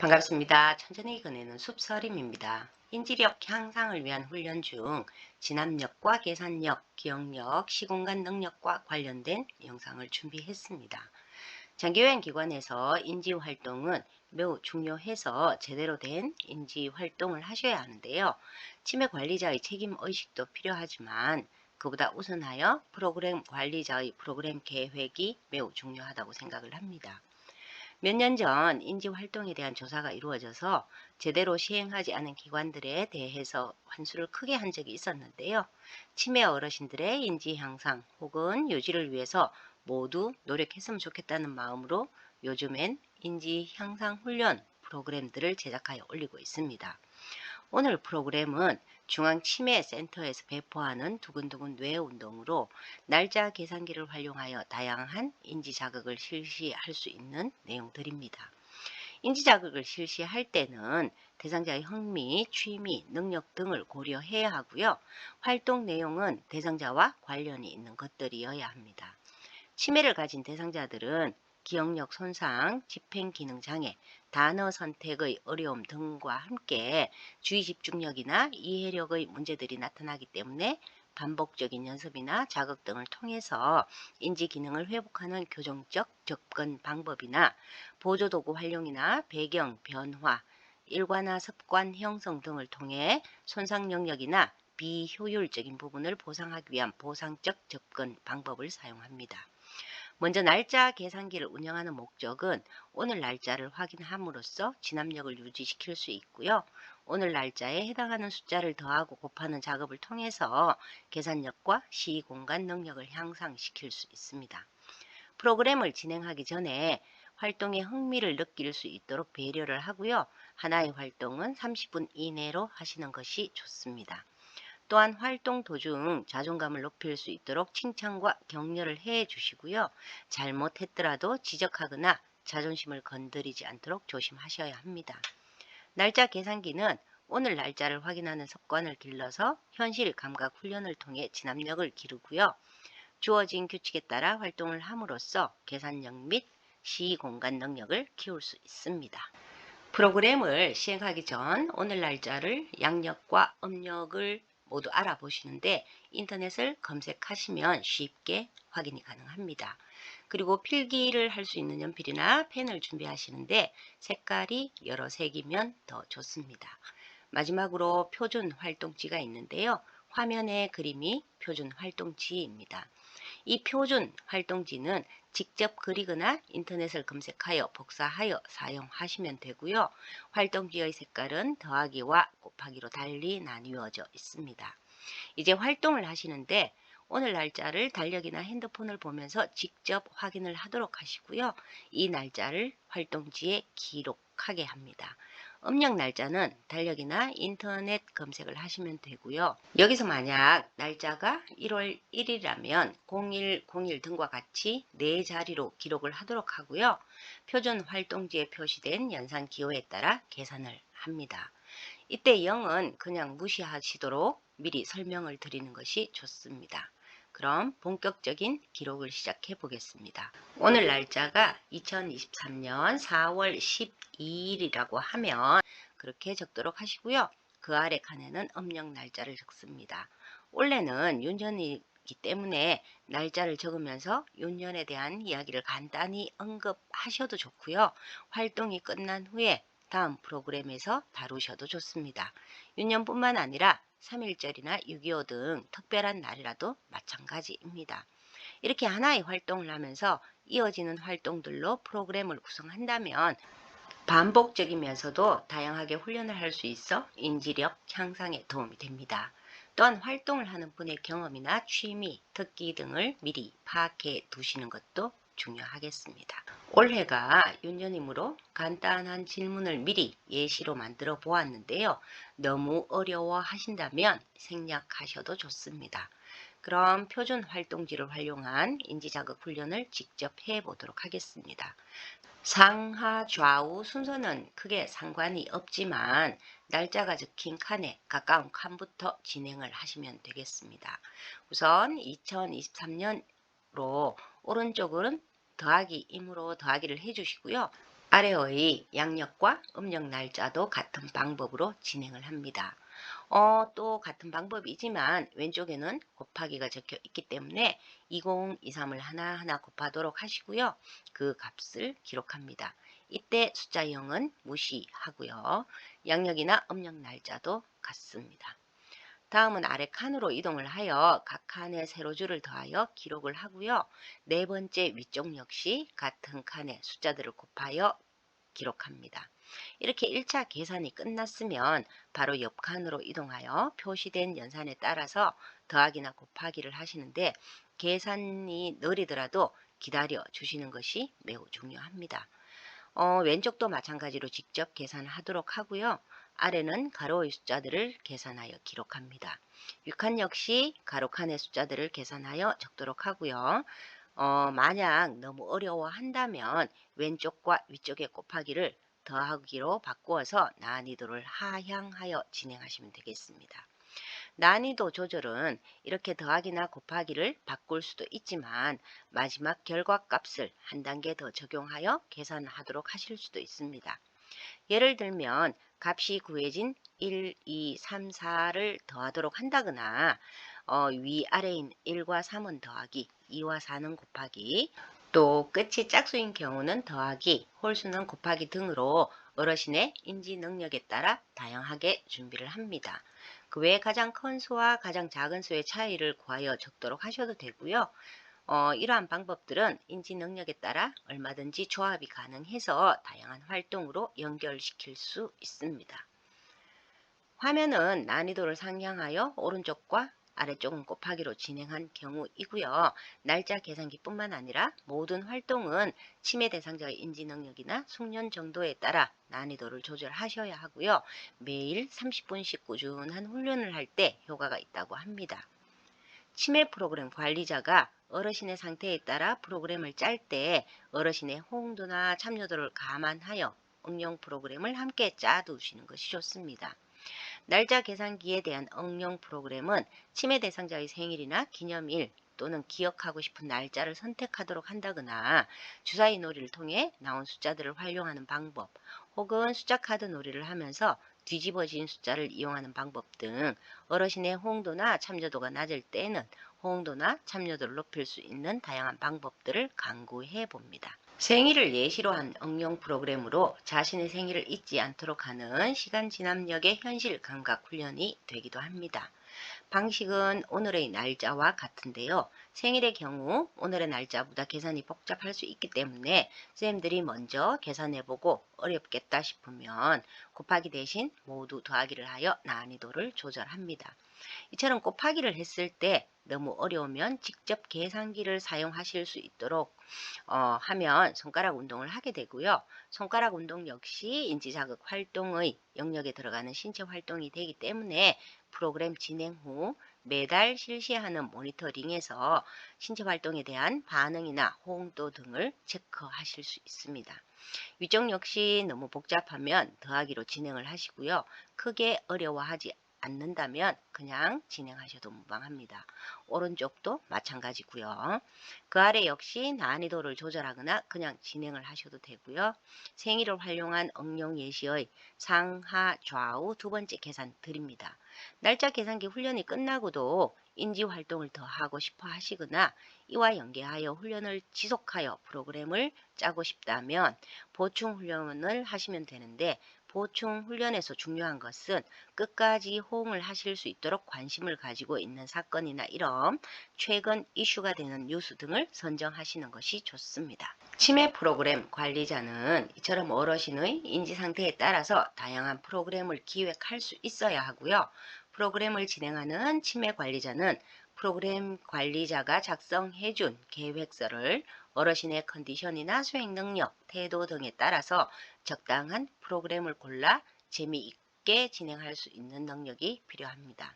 반갑습니다. 천천히 그네는 숲서림입니다. 인지력 향상을 위한 훈련 중 진압력과 계산력, 기억력, 시공간 능력과 관련된 영상을 준비했습니다. 장기여행 기관에서 인지 활동은 매우 중요해서 제대로 된 인지 활동을 하셔야 하는데요. 치매 관리자의 책임 의식도 필요하지만 그보다 우선하여 프로그램 관리자의 프로그램 계획이 매우 중요하다고 생각을 합니다. 몇 년 전 인지 활동에 대한 조사가 이루어져서 제대로 시행하지 않은 기관들에 대해서 환수를 크게 한 적이 있었는데요. 치매 어르신들의 인지 향상 혹은 유지를 위해서 모두 노력했으면 좋겠다는 마음으로 요즘엔 인지 향상 훈련 프로그램들을 제작하여 올리고 있습니다. 오늘 프로그램은 중앙치매센터에서 배포하는 두근두근 뇌 운동으로 날짜 계산기를 활용하여 다양한 인지 자극을 실시할 수 있는 내용들입니다. 인지 자극을 실시할 때는 대상자의 흥미, 취미, 능력 등을 고려해야 하고요. 활동 내용은 대상자와 관련이 있는 것들이어야 합니다. 치매를 가진 대상자들은 기억력 손상, 집행기능 장애, 단어 선택의 어려움 등과 함께 주의 집중력이나 이해력의 문제들이 나타나기 때문에 반복적인 연습이나 자극 등을 통해서 인지 기능을 회복하는 교정적 접근 방법이나 보조도구 활용이나 배경 변화, 일관화 습관 형성 등을 통해 손상 영역이나 비효율적인 부분을 보상하기 위한 보상적 접근 방법을 사용합니다. 먼저 날짜 계산기를 운영하는 목적은 오늘 날짜를 확인함으로써 진압력을 유지시킬 수 있고요. 오늘 날짜에 해당하는 숫자를 더하고 곱하는 작업을 통해서 계산력과 시공간 능력을 향상시킬 수 있습니다. 프로그램을 진행하기 전에 활동에 흥미를 느낄 수 있도록 배려를 하고요. 하나의 활동은 30분 이내로 하시는 것이 좋습니다. 또한 활동 도중 자존감을 높일 수 있도록 칭찬과 격려를 해 주시고요. 잘못했더라도 지적하거나 자존심을 건드리지 않도록 조심하셔야 합니다. 날짜 계산기는 오늘 날짜를 확인하는 습관을 길러서 현실 감각 훈련을 통해 진압력을 기르고요. 주어진 규칙에 따라 활동을 함으로써 계산력 및 시공간 능력을 키울 수 있습니다. 프로그램을 시행하기 전 오늘 날짜를 양력과 음력을 모두 알아보시는데 인터넷을 검색하시면 쉽게 확인이 가능합니다. 그리고 필기를 할 수 있는 연필이나 펜을 준비하시는데 색깔이 여러 색이면 더 좋습니다. 마지막으로 표준 활동지가 있는데요. 화면의 그림이 표준 활동지입니다. 이 표준 활동지는 직접 그리거나 인터넷을 검색하여 복사하여 사용하시면 되고요. 활동지의 색깔은 더하기와 곱하기로 달리 나뉘어져 있습니다. 이제 활동을 하시는데 오늘 날짜를 달력이나 핸드폰을 보면서 직접 확인을 하도록 하시고요. 이 날짜를 활동지에 기록하게 합니다. 음력 날짜는 달력이나 인터넷 검색을 하시면 되고요. 여기서 만약 날짜가 1월 1일이라면 0101 등과 같이 4자리로 기록을 하도록 하고요. 표준 활동지에 표시된 연산 기호에 따라 계산을 합니다. 이때 0은 그냥 무시하시도록 미리 설명을 드리는 것이 좋습니다. 그럼 본격적인 기록을 시작해 보겠습니다. 오늘 날짜가 2023년 4월 12일이라고 하면 그렇게 적도록 하시고요. 그 아래 칸에는 음력 날짜를 적습니다. 올해는 윤년이기 때문에 날짜를 적으면서 윤년에 대한 이야기를 간단히 언급하셔도 좋고요. 활동이 끝난 후에 다음 프로그램에서 다루셔도 좋습니다. 윤년뿐만 아니라 3.1절이나 6.25 등 특별한 날이라도 마찬가지입니다. 이렇게 하나의 활동을 하면서 이어지는 활동들로 프로그램을 구성한다면 반복적이면서도 다양하게 훈련을 할 수 있어 인지력 향상에 도움이 됩니다. 또한 활동을 하는 분의 경험이나 취미, 특기 등을 미리 파악해 두시는 것도 중요하겠습니다. 올해가 윤년이므로 간단한 질문을 미리 예시로 만들어 보았는데요. 너무 어려워 하신다면 생략하셔도 좋습니다. 그럼 표준 활동지를 활용한 인지자극 훈련을 직접 해보도록 하겠습니다. 상하 좌우 순서는 크게 상관이 없지만 날짜가 적힌 칸에 가까운 칸부터 진행을 하시면 되겠습니다. 우선 2023년으로 오른쪽은 더하기 임으로 더하기를 해주시고요. 아래의 양력과 음력 날짜도 같은 방법으로 진행을 합니다. 또 같은 방법이지만 왼쪽에는 곱하기가 적혀 있기 때문에 2023을 하나하나 곱하도록 하시고요. 그 값을 기록합니다. 이때 숫자 0은 무시하고요. 양력이나 음력 날짜도 같습니다. 다음은 아래 칸으로 이동을 하여 각 칸에 세로줄을 더하여 기록을 하고요. 네 번째 위쪽 역시 같은 칸에 숫자들을 곱하여 기록합니다. 이렇게 1차 계산이 끝났으면 바로 옆 칸으로 이동하여 표시된 연산에 따라서 더하기나 곱하기를 하시는데 계산이 느리더라도 기다려 주시는 것이 매우 중요합니다. 왼쪽도 마찬가지로 직접 계산하도록 하고요. 아래는 가로의 숫자들을 계산하여 기록합니다. 윗칸 역시 가로칸의 숫자들을 계산하여 적도록 하고요. 만약 너무 어려워한다면 왼쪽과 위쪽의 곱하기를 더하기로 바꾸어서 난이도를 하향하여 진행하시면 되겠습니다. 난이도 조절은 이렇게 더하기나 곱하기를 바꿀 수도 있지만 마지막 결과값을 한 단계 더 적용하여 계산하도록 하실 수도 있습니다. 예를 들면 값이 구해진 1, 2, 3, 4를 더하도록 한다거나 위아래인 1과 3은 더하기, 2와 4는 곱하기, 또 끝이 짝수인 경우는 더하기, 홀수는 곱하기 등으로 어르신의 인지 능력에 따라 다양하게 준비를 합니다. 그 외에 가장 큰 수와 가장 작은 수의 차이를 구하여 적도록 하셔도 되고요. 이러한 방법들은 인지 능력에 따라 얼마든지 조합이 가능해서 다양한 활동으로 연결시킬 수 있습니다. 화면은 난이도를 상향하여 오른쪽과 아래쪽은 곱하기로 진행한 경우이고요. 날짜 계산기뿐만 아니라 모든 활동은 치매 대상자의 인지 능력이나 숙련 정도에 따라 난이도를 조절하셔야 하고요. 매일 30분씩 꾸준한 훈련을 할 때 효과가 있다고 합니다. 치매 프로그램 관리자가 어르신의 상태에 따라 프로그램을 짤 때 어르신의 호응도나 참여도를 감안하여 응용 프로그램을 함께 짜두시는 것이 좋습니다. 날짜 계산기에 대한 응용 프로그램은 치매 대상자의 생일이나 기념일 또는 기억하고 싶은 날짜를 선택하도록 한다거나 주사위 놀이를 통해 나온 숫자들을 활용하는 방법 혹은 숫자 카드 놀이를 하면서 뒤집어진 숫자를 이용하는 방법 등 어르신의 호응도나 참여도가 낮을 때에는 호응도나 참여도를 높일 수 있는 다양한 방법들을 강구해 봅니다. 생일을 예시로 한 응용 프로그램으로 자신의 생일을 잊지 않도록 하는 시간 지남력의 현실 감각 훈련이 되기도 합니다. 방식은 오늘의 날짜와 같은데요. 생일의 경우 오늘의 날짜보다 계산이 복잡할 수 있기 때문에 쌤들이 먼저 계산해보고 어렵겠다 싶으면 곱하기 대신 모두 더하기를 하여 난이도를 조절합니다. 이처럼 곱하기를 했을 때 너무 어려우면 직접 계산기를 사용하실 수 있도록 하면 손가락 운동을 하게 되고요. 손가락 운동 역시 인지자극 활동의 영역에 들어가는 신체 활동이 되기 때문에 프로그램 진행 후 매달 실시하는 모니터링에서 신체 활동에 대한 반응이나 호응도 등을 체크하실 수 있습니다. 위쪽 역시 너무 복잡하면 더하기로 진행을 하시고요. 크게 어려워하지 않는다면 그냥 진행하셔도 무방합니다. 오른쪽도 마찬가지고요. 그 아래 역시 난이도를 조절하거나 그냥 진행을 하셔도 되고요. 생일을 활용한 응용 예시의 상하 좌우 두 번째 계산 드립니다. 날짜 계산기 훈련이 끝나고도 인지 활동을 더 하고 싶어 하시거나 이와 연계하여 훈련을 지속하여 프로그램을 짜고 싶다면 보충 훈련을 하시면 되는데 보충 훈련에서 중요한 것은 끝까지 호응을 하실 수 있도록 관심을 가지고 있는 사건이나 일험, 최근 이슈가 되는 뉴스 등을 선정하시는 것이 좋습니다. 치매 프로그램 관리자는 이처럼 어르신의 인지 상태에 따라서 다양한 프로그램을 기획할 수 있어야 하고요. 프로그램을 진행하는 치매 관리자는 프로그램 관리자가 작성해준 계획서를 어르신의 컨디션이나 수행 능력, 태도 등에 따라서 적당한 프로그램을 골라 재미있게 진행할 수 있는 능력이 필요합니다.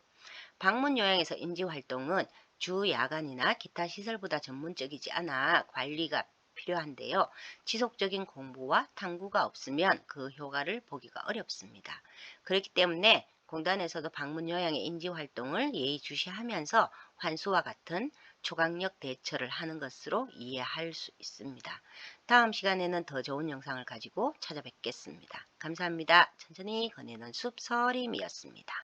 방문 요양에서 인지활동은 주 야간이나 기타 시설보다 전문적이지 않아 관리가 필요한데요. 지속적인 공부와 탐구가 없으면 그 효과를 보기가 어렵습니다. 그렇기 때문에 공단에서도 방문 요양의 인지활동을 예의주시하면서 환수와 같은 초강력 대처를 하는 것으로 이해할 수 있습니다. 다음 시간에는 더 좋은 영상을 가지고 찾아뵙겠습니다. 감사합니다. 천천히 거내는 숲서림이었습니다.